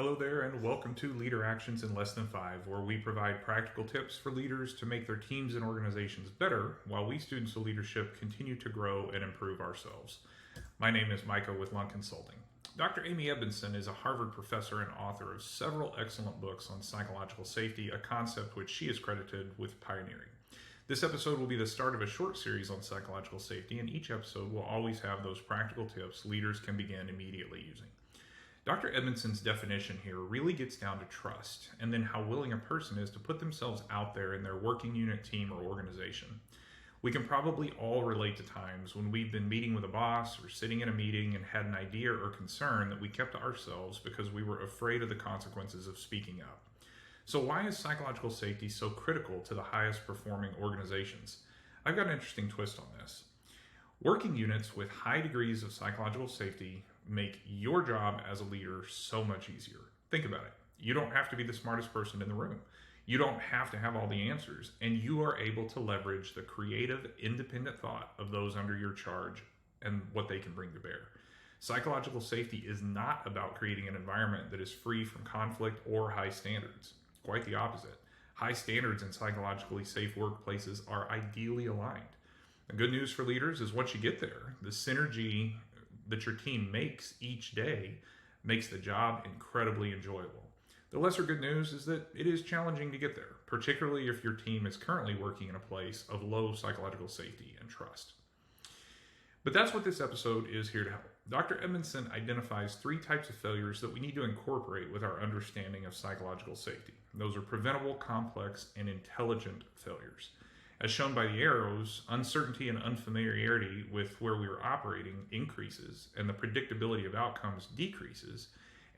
Hello there, and welcome to Leader Actions in Less Than 5, where we provide practical tips for leaders to make their teams and organizations better while we students of leadership continue to grow and improve ourselves. My name is Micah with Lunt Consulting. Dr. Amy Edmondson is a Harvard professor and author of several excellent books on psychological safety, a concept which she is credited with pioneering. This episode will be the start of a short series on psychological safety, and each episode will always have those practical tips leaders can begin immediately using. Dr. Edmondson's definition here really gets down to trust, and then how willing a person is to put themselves out there in their working unit, team, or organization. We can probably all relate to times when we've been meeting with a boss or sitting in a meeting and had an idea or concern that we kept to ourselves because we were afraid of the consequences of speaking up. So why is psychological safety so critical to the highest performing organizations? I've got an interesting twist on this. Working units with high degrees of psychological safety make your job as a leader so much easier. Think about it. You don't have to be the smartest person in the room. You don't have to have all the answers, and you are able to leverage the creative, independent thought of those under your charge and what they can bring to bear. Psychological safety is not about creating an environment that is free from conflict or high standards. Quite the opposite. High standards in psychologically safe workplaces are ideally aligned. The good news for leaders is once you get there, the synergy that your team makes each day makes the job incredibly enjoyable. The lesser good news is that it is challenging to get there, particularly if your team is currently working in a place of low psychological safety and trust. But that's what this episode is here to help. Dr. Edmondson identifies 3 types of failures that we need to incorporate with our understanding of psychological safety. Those are preventable, complex, and intelligent failures. As shown by the arrows, uncertainty and unfamiliarity with where we are operating increases, and the predictability of outcomes decreases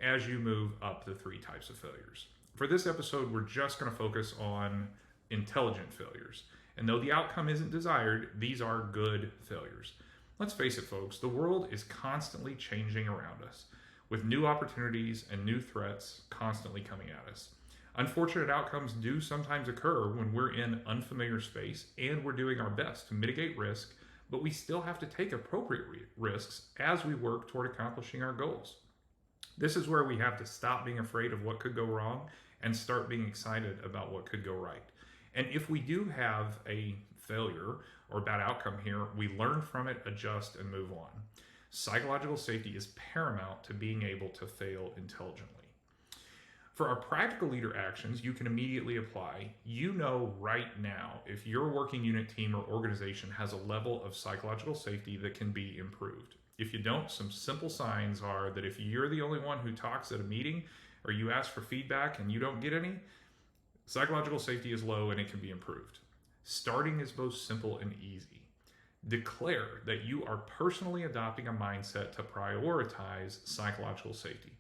as you move up the 3 types of failures. For this episode, we're just going to focus on intelligent failures. And though the outcome isn't desired, these are good failures. Let's face it, folks, the world is constantly changing around us, with new opportunities and new threats constantly coming at us. Unfortunate outcomes do sometimes occur when we're in unfamiliar space and we're doing our best to mitigate risk, but we still have to take appropriate risks as we work toward accomplishing our goals. This is where we have to stop being afraid of what could go wrong and start being excited about what could go right. And if we do have a failure or bad outcome here, we learn from it, adjust, and move on. Psychological safety is paramount to being able to fail intelligently. For our practical leader actions you can immediately apply, you know right now if your working unit, team, or organization has a level of psychological safety that can be improved. If you don't, some simple signs are that if you're the only one who talks at a meeting or you ask for feedback and you don't get any, psychological safety is low and it can be improved. Starting is both simple and easy. Declare that you are personally adopting a mindset to prioritize psychological safety.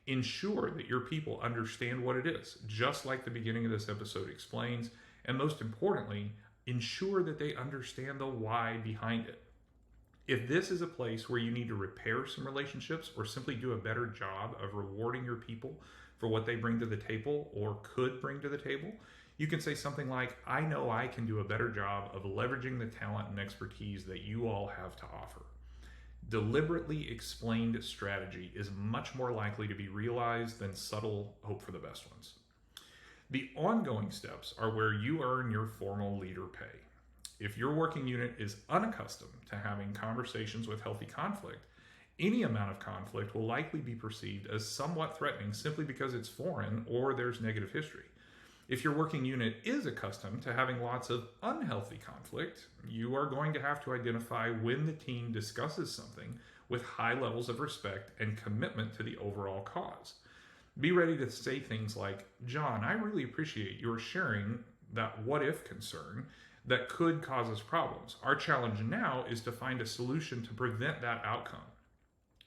Ensure that your people understand what it is, just like the beginning of this episode explains, and most importantly, ensure that they understand the why behind it. If this is a place where you need to repair some relationships or simply do a better job of rewarding your people for what they bring to the table or could bring to the table, you can say something like, I know I can do a better job of leveraging the talent and expertise that you all have to offer. Deliberately explained strategy is much more likely to be realized than subtle hope for the best ones. The ongoing steps are where you earn your formal leader pay. If your working unit is unaccustomed to having conversations with healthy conflict, any amount of conflict will likely be perceived as somewhat threatening simply because it's foreign or there's negative history. If your working unit is accustomed to having lots of unhealthy conflict, you are going to have to identify when the team discusses something with high levels of respect and commitment to the overall cause. Be ready to say things like, John, I really appreciate your sharing that what-if concern that could cause us problems. Our challenge now is to find a solution to prevent that outcome.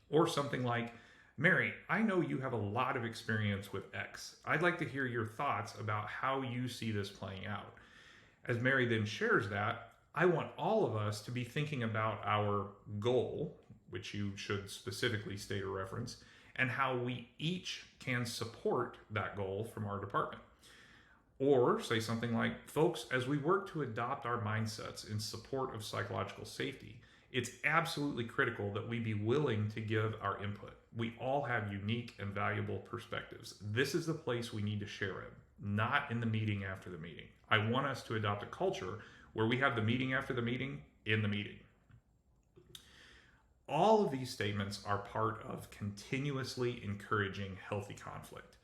Or something like, Mary, I know you have a lot of experience with X. I'd like to hear your thoughts about how you see this playing out. As Mary then shares that, I want all of us to be thinking about our goal, which you should specifically state or reference, and how we each can support that goal from our department. Or say something like, folks, as we work to adopt our mindsets in support of psychological safety, it's absolutely critical that we be willing to give our input. We all have unique and valuable perspectives. This is the place we need to share it, not in the meeting after the meeting. I want us to adopt a culture where we have the meeting after the meeting in the meeting. All of these statements are part of continuously encouraging healthy conflict.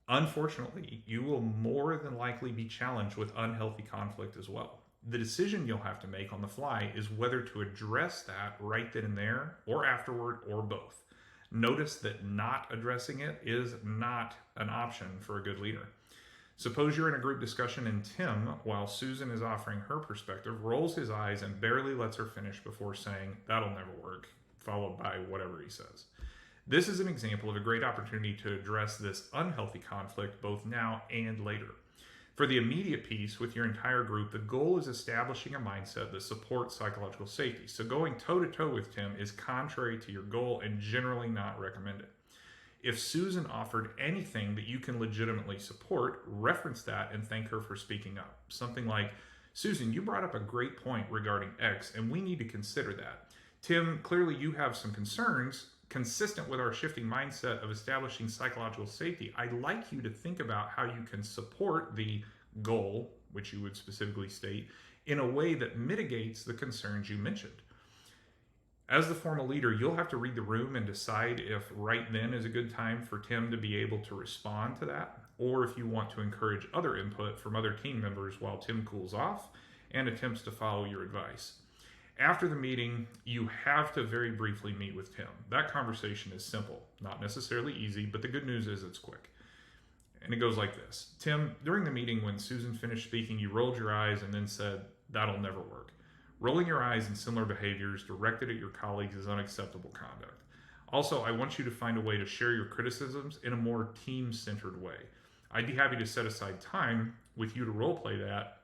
Unfortunately, you will more than likely be challenged with unhealthy conflict as well. The decision you'll have to make on the fly is whether to address that right then and there, or afterward, or both. Notice that not addressing it is not an option for a good leader. Suppose you're in a group discussion and Tim, while Susan is offering her perspective, rolls his eyes and barely lets her finish before saying, "That'll never work," followed by whatever he says. This is an example of a great opportunity to address this unhealthy conflict both now and later. For the immediate piece with your entire group, the goal is establishing a mindset that supports psychological safety. So going toe-to-toe with Tim is contrary to your goal and generally not recommended. If Susan offered anything that you can legitimately support, reference that and thank her for speaking up. Something like, "Susan, you brought up a great point regarding X, and we need to consider that. Tim, clearly you have some concerns consistent with our shifting mindset of establishing psychological safety. I'd like you to think about how you can support the goal," which you would specifically state, "in a way that mitigates the concerns you mentioned." As the formal leader, you'll have to read the room and decide if right then is a good time for Tim to be able to respond to that, or if you want to encourage other input from other team members while Tim cools off and attempts to follow your advice. After the meeting, you have to very briefly meet with Tim. That conversation is simple, not necessarily easy, but the good news is it's quick. And it goes like this. "Tim, during the meeting when Susan finished speaking, you rolled your eyes and then said, 'That'll never work.' Rolling your eyes and similar behaviors directed at your colleagues is unacceptable conduct. Also, I want you to find a way to share your criticisms in a more team-centered way. I'd be happy to set aside time with you to role-play that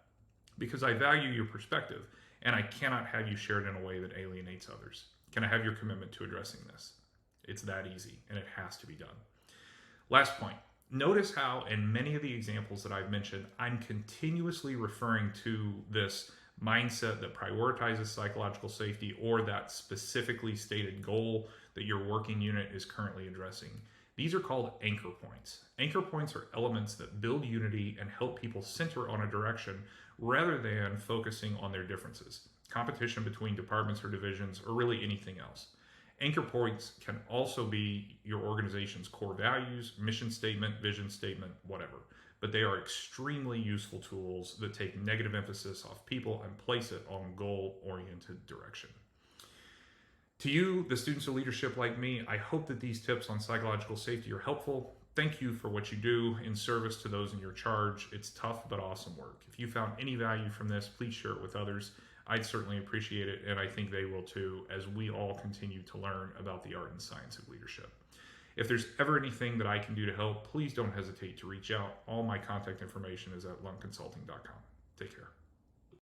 because I value your perspective, and I cannot have you share it in a way that alienates others. Can I have your commitment to addressing this?" It's that easy, and it has to be done. Last point. Notice how, in many of the examples that I've mentioned, I'm continuously referring to this mindset that prioritizes psychological safety or that specifically stated goal that your working unit is currently addressing. These are called anchor points. Anchor points are elements that build unity and help people center on a direction rather than focusing on their differences, competition between departments or divisions, or really anything else. Anchor points can also be your organization's core values, mission statement, vision statement, whatever. But they are extremely useful tools that take negative emphasis off people and place it on goal-oriented direction. To you, the students of leadership like me, I hope that these tips on psychological safety are helpful. Thank you for what you do in service to those in your charge. It's tough but awesome work. If you found any value from this, please share it with others. I'd certainly appreciate it, and I think they will too, as we all continue to learn about the art and science of leadership. If there's ever anything that I can do to help, please don't hesitate to reach out. All my contact information is at luntconsulting.com. Take care.